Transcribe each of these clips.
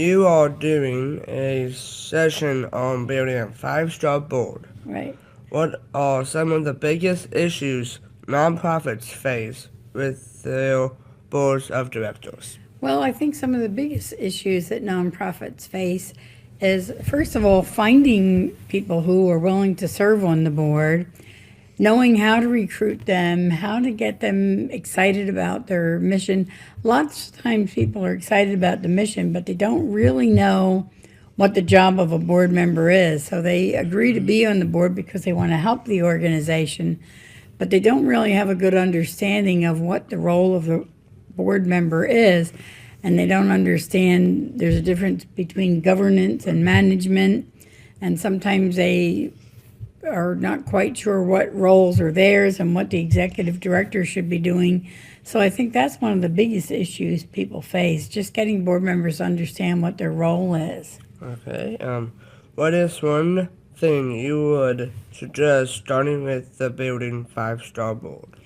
you are doing a session on building a five-star board. Right. What are some of the biggest issues nonprofits face with their boards of directors? Well, I think some of the biggest issues that nonprofits face is, first of all, finding people who are willing to serve on the board, knowing how to recruit them, how to get them excited about their mission. Lots of times people are excited about the mission, but they don't really know what the job of a board member is. So they agree to be on the board because they want to help the organization, but they don't really have a good understanding of what the role of the board member is, and they don't understand there's a difference between governance and management, and sometimes they are not quite sure what roles are theirs and what the executive director should be doing. So I think that's one of the biggest issues people face, just getting board members to understand what their role is. Okay. What is one thing you would suggest starting with the building five-star board?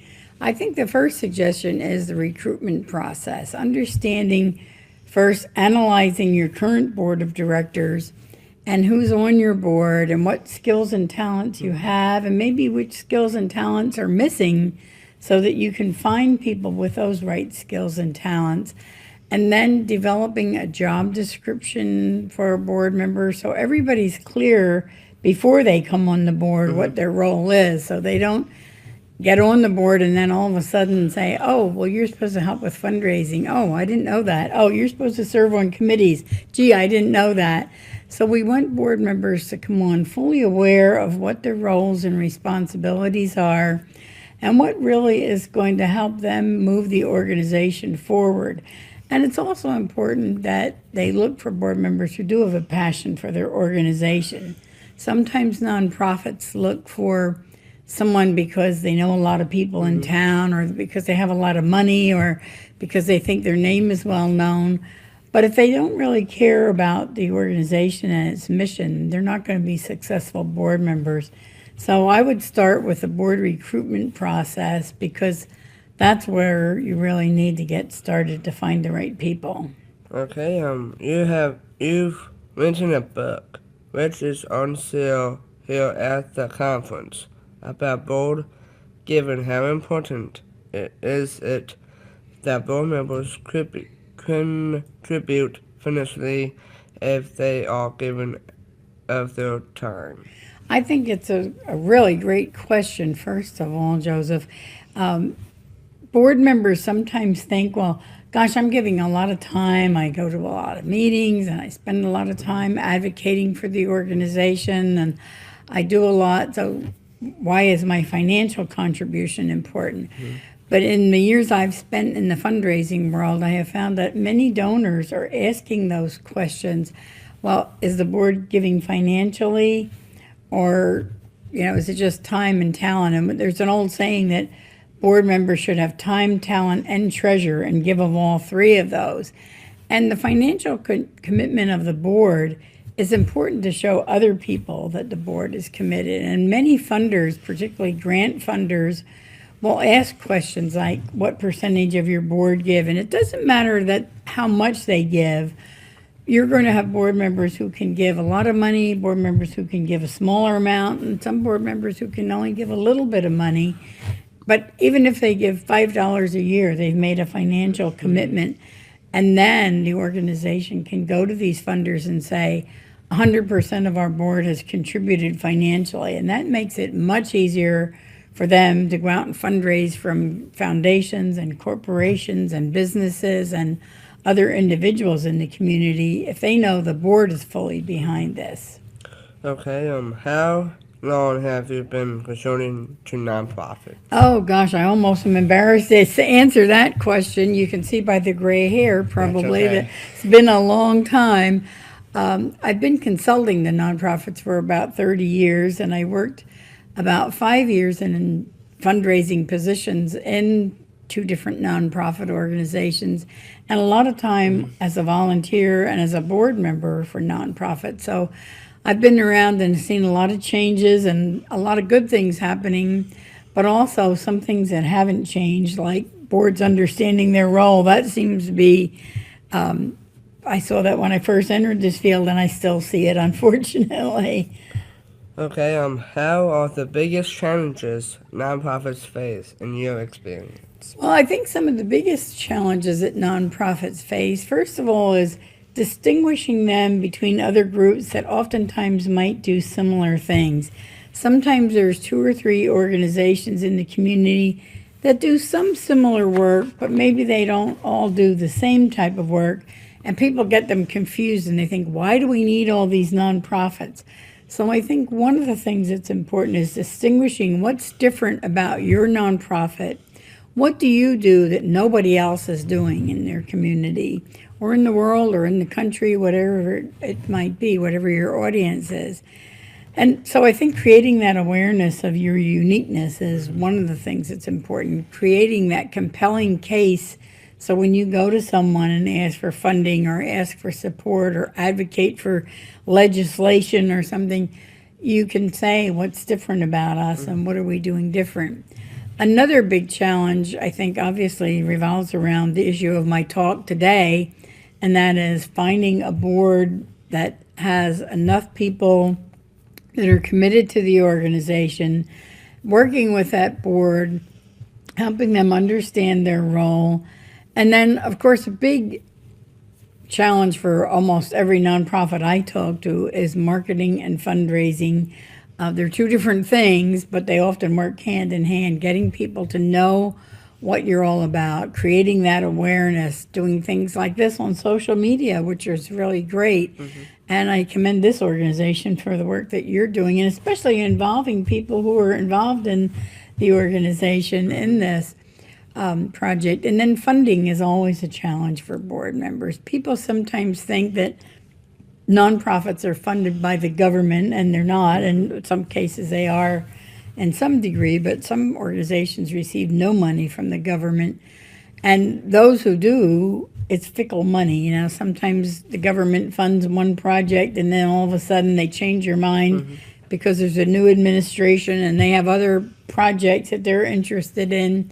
I think the first suggestion is the recruitment process, understanding first, analyzing your current board of directors and who's on your board and what skills and talents you have, and maybe which skills and talents are missing so that you can find people with those right skills and talents. And then developing a job description for a board member so everybody's clear before they come on the board what their role is, so they don't get on the board and then all of a sudden say, oh, well, you're supposed to help with fundraising. Oh, I didn't know that. Oh, you're supposed to serve on committees. Gee, I didn't know that. So we want board members to come on fully aware of what their roles and responsibilities are and what really is going to help them move the organization forward. And it's also important that they look for board members who do have a passion for their organization. Sometimes nonprofits look for someone because they know a lot of people in town, or because they have a lot of money, or because they think their name is well known. But if they don't really care about the organization and its mission, they're not going to be successful board members. So I would start with the board recruitment process, because that's where you really need to get started to find the right people. Okay. You've mentioned a book which is on sale here at the conference about board, given how important it is that board members contribute financially if they are given of their time. I think it's a really great question, first of all, Joseph. Board members sometimes think, well, gosh, I'm giving a lot of time. I go to a lot of meetings and I spend a lot of time advocating for the organization and I do a lot. So why is my financial contribution important? But in the years I've spent in the fundraising world, I have found that many donors are asking those questions. Well, is the board giving financially, or is it just time and talent? And there's an old saying that board members should have time, talent, and treasure, and give of all three of those. And the financial commitment of the board is important to show other people that the board is committed. And many funders, particularly grant funders, will ask questions like, what percentage of your board give? And it doesn't matter that how much they give. You're going to have board members who can give a lot of money, board members who can give a smaller amount, and some board members who can only give a little bit of money. But even if they give $5 a year, they've made a financial commitment. And then the organization can go to these funders and say, 100% of our board has contributed financially. And that makes it much easier for them to go out and fundraise from foundations and corporations and businesses and other individuals in the community if they know the board is fully behind this. Okay, how long have you been contributing to nonprofits? Oh gosh, I almost am embarrassed to answer that question. You can see by the gray hair probably that it's been a long time. I've been consulting the nonprofits for about 30 years, and I worked about 5 years in fundraising positions in 2 different nonprofit organizations, and a lot of time as a volunteer and as a board member for nonprofits. So I've been around and seen a lot of changes and a lot of good things happening, but also some things that haven't changed, like boards understanding their role. That seems to be I saw that when I first entered this field, and I still see it, unfortunately. Okay, how are the biggest challenges nonprofits face in your experience? Well, I think some of the biggest challenges that nonprofits face, first of all, is distinguishing them between other groups that oftentimes might do similar things. Sometimes there's 2 or 3 organizations in the community that do some similar work, but maybe they don't all do the same type of work, and people get them confused and they think, why do we need all these nonprofits? So I think one of the things that's important is distinguishing what's different about your nonprofit. What do you do that nobody else is doing in their community or in the world or in the country, whatever it might be, whatever your audience is? And so I think creating that awareness of your uniqueness is one of the things that's important, creating that compelling case. So when you go to someone and ask for funding or ask for support or advocate for legislation or something, you can say what's different about us and what are we doing different. Another big challenge, I think, obviously revolves around the issue of my talk today, and that is finding a board that has enough people that are committed to the organization, working with that board, helping them understand their role. And then, of course, a big challenge for almost every nonprofit I talk to is marketing and fundraising. They're 2 different things, but they often work hand in hand, getting people to know what you're all about, creating that awareness, doing things like this on social media, which is really great. And I commend this organization for the work that you're doing, and especially involving people who are involved in the organization in this project. And then funding is always a challenge for board members. People sometimes think that nonprofits are funded by the government, and they're not. And in some cases they are in some degree, but some organizations receive no money from the government. And those who do, it's fickle money. You know, sometimes the government funds one project and then all of a sudden they change your mind because there's a new administration and they have other projects that they're interested in.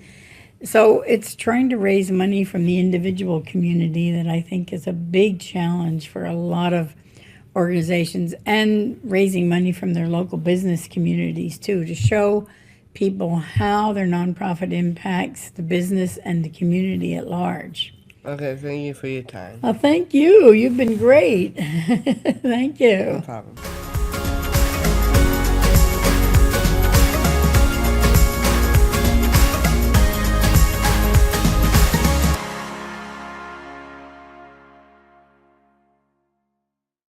So it's trying to raise money from the individual community that I think is a big challenge for a lot of organizations, and raising money from their local business communities too, to show people how their nonprofit impacts the business and the community at large. Okay, thank you for your time. Well, thank you. You've been great. Thank you. No problem.